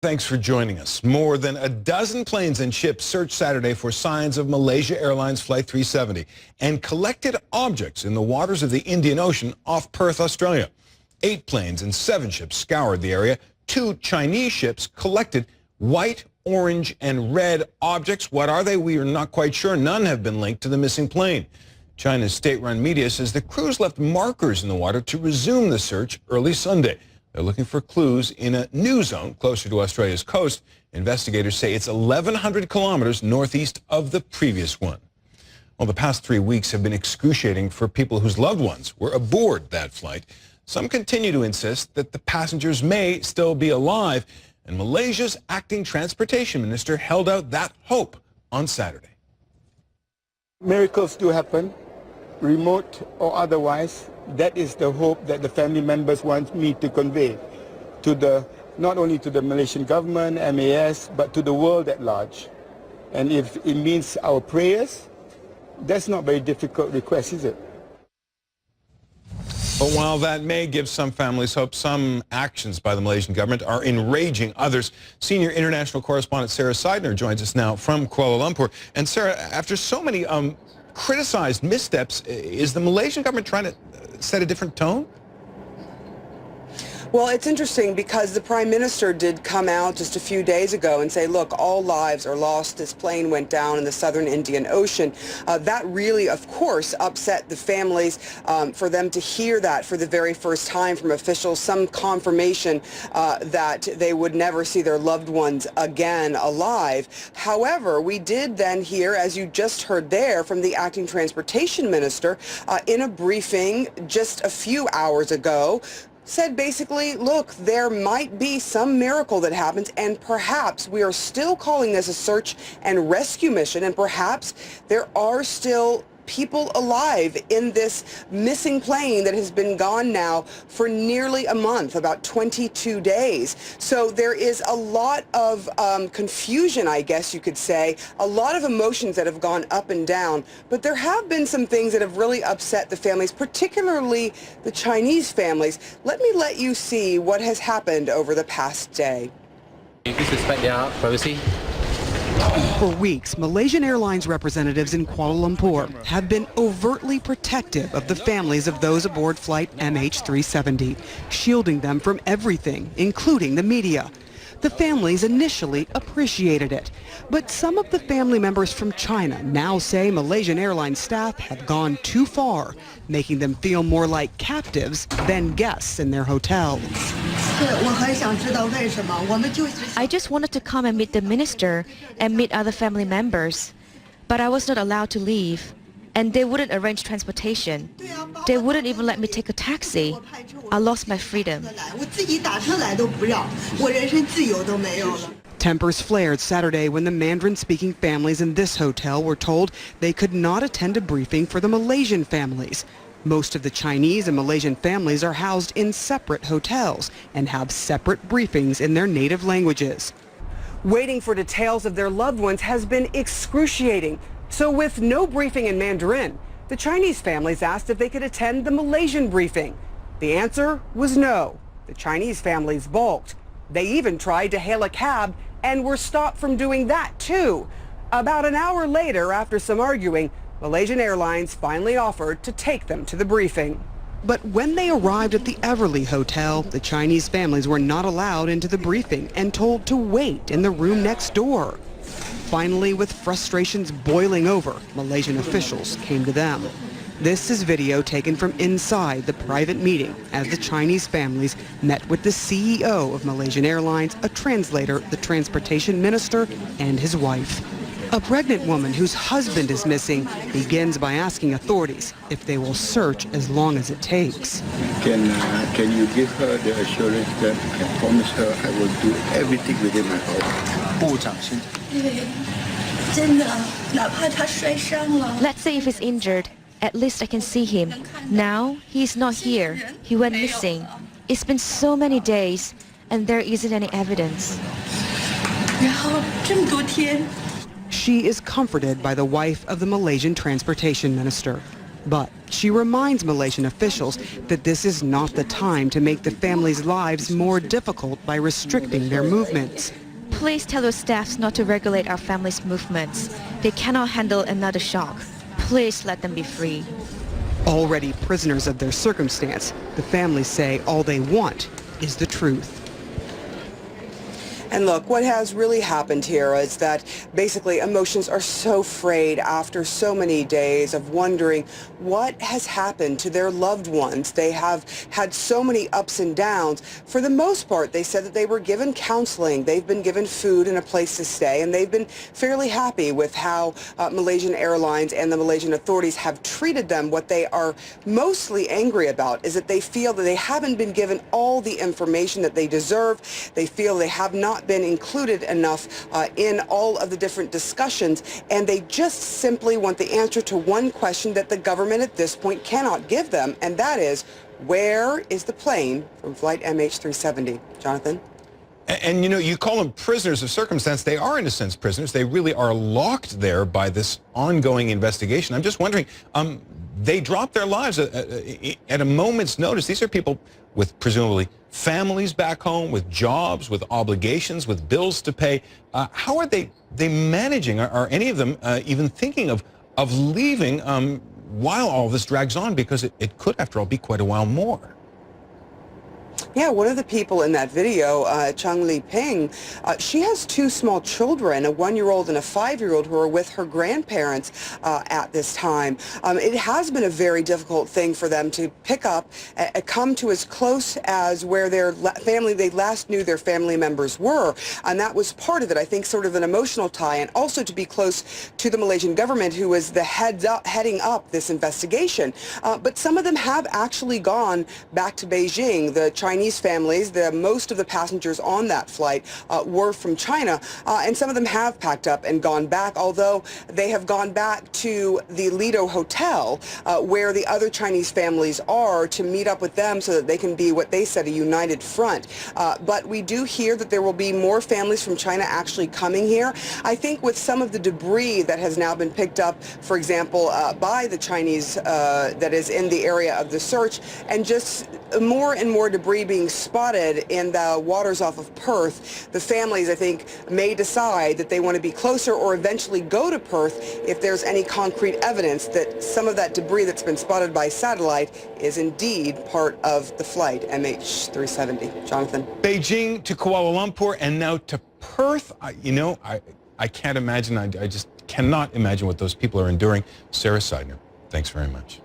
Thanks for joining us. More than a dozen planes and ships searched Saturday for signs of Malaysia Airlines Flight 370 and collected objects in the waters of the Indian Ocean off Perth, Australia. 8 planes and 7 ships scoured the area. 2 Chinese ships collected white, orange, and red objects. What are they? We are not quite sure. None have been linked to the missing plane. China's state-run media says the crews left markers in the water to resume the search early Sunday. They're looking for clues in a new zone closer to Australia's coast. Investigators say it's 1,100 kilometers northeast of the previous one. Well, the past 3 weeks have been excruciating for people whose loved ones were aboard that flight. Some continue to insist that the passengers may still be alive, and Malaysia's acting transportation minister held out that hope on Saturday. Miracles do happen, remote or otherwise. That is the hope that the family members want me to convey to not only to the Malaysian government, MAS, but to the world at large. And if it means our prayers, that's not a very difficult request, is it? But while that may give some families hope, some actions by the Malaysian government are enraging others. Senior international correspondent Sarah Seidner joins us now from Kuala Lumpur. And Sarah, after so many criticized missteps, is the Malaysian government trying to set a different tone? Well, it's interesting because the Prime Minister did come out just a few days ago and say, look, all lives are lost. This plane went down in the southern Indian Ocean. That really, of course, upset the families. For them to hear that for the very first time from officials, some confirmation that they would never see their loved ones again alive. However, we did then hear, as you just heard there, from the acting transportation minister in a briefing just a few hours ago, said basically, look, there might be some miracle that happens, and perhaps we are still calling this a search and rescue mission, and perhaps there are still people alive in this missing plane that has been gone now for nearly a month, about 22 days. So there is a lot of confusion, I guess you could say, a lot of emotions that have gone up and down, but there have been some things that have really upset the families, particularly the Chinese families. Let me let you see what has happened over the past day. You suspect their privacy? For weeks, Malaysian Airlines representatives in Kuala Lumpur have been overtly protective of the families of those aboard flight MH370, shielding them from everything, including the media. The families initially appreciated it, but some of the family members from China now say Malaysian Airlines staff have gone too far, making them feel more like captives than guests in their hotels. I just wanted to come and meet the minister and meet other family members, but I was not allowed to leave. And they wouldn't arrange transportation. They wouldn't even let me take a taxi. I lost my freedom. Tempers flared Saturday when the Mandarin-speaking families in this hotel were told they could not attend a briefing for the Malaysian families. Most of the Chinese and Malaysian families are housed in separate hotels and have separate briefings in their native languages. Waiting for details of their loved ones has been excruciating. So with no briefing in Mandarin, the Chinese families asked if they could attend the Malaysian briefing. The answer was no. The Chinese families balked. They even tried to hail a cab and were stopped from doing that too. About an hour later, after some arguing, Malaysian Airlines finally offered to take them to the briefing. But when they arrived at the Everly Hotel, the Chinese families were not allowed into the briefing and told to wait in the room next door. Finally, with frustrations boiling over, Malaysian officials came to them. This is video taken from inside the private meeting as the Chinese families met with the CEO of Malaysian Airlines, a translator, the transportation minister, and his wife. A pregnant woman whose husband is missing begins by asking authorities if they will search as long as it takes. Can you give her the assurance that I promise her I will do everything within my power? Let's say if he's injured, at least I can see him. Now, he's not here. He went missing. It's been so many days, and there isn't any evidence. She is comforted by the wife of the Malaysian transportation minister. But She reminds Malaysian officials that this is not the time to make the families' lives more difficult by restricting their movements. Please tell your staffs not to regulate our families' movements. They cannot handle another shock. Please let them be free. Already prisoners of their circumstance, the families say all they want is the truth. And look, what has really happened here is that basically emotions are so frayed after so many days of wondering what has happened to their loved ones. They have had so many ups and downs. For the most part, they said that they were given counseling. They've been given food and a place to stay, and they've been fairly happy with how Malaysian Airlines and the Malaysian authorities have treated them. What they are mostly angry about is that they feel that they haven't been given all the information that they deserve. They feel they have not been included enough in all of the different discussions, and they just simply want the answer to one question that the government at this point cannot give them, and that is, where is the plane from flight MH370? Jonathan? And you know, you call them prisoners of circumstance. They are, in a sense, prisoners. They really are locked there by this ongoing investigation. I'm just wondering, they dropped their lives at a moment's notice. These are people with presumably families back home, with jobs, with obligations, with bills to pay. How are they managing? Are any of them even thinking of leaving while all this drags on? Because it could, after all, be quite a while more. Yeah, one of the people in that video, Chang Li Ping, she has two small children, a 1-year-old and a 5-year-old, who are with her grandparents at this time. It has been a very difficult thing for them to pick up, come to as close as where their family, they last knew their family members were, and that was part of it. I think sort of an emotional tie, and also to be close to the Malaysian government, who is the heading up this investigation. But some of them have actually gone back to Beijing. The Chinese families, most of the passengers on that flight were from China, and some of them have packed up and gone back, although they have gone back to the Lido Hotel where the other Chinese families are, to meet up with them so that they can be what they said, a united front. But we do hear that there will be more families from China actually coming here. I think with some of the debris that has now been picked up, for example, by the Chinese that is in the area of the search, and just more and more debris being spotted in the waters off of Perth, the families, I think, may decide that they want to be closer or eventually go to Perth if there's any concrete evidence that some of that debris that's been spotted by satellite is indeed part of the flight MH370. Jonathan? Beijing to Kuala Lumpur and now to Perth. I can't imagine. I just cannot imagine what those people are enduring. Sarah Seidner, thanks very much.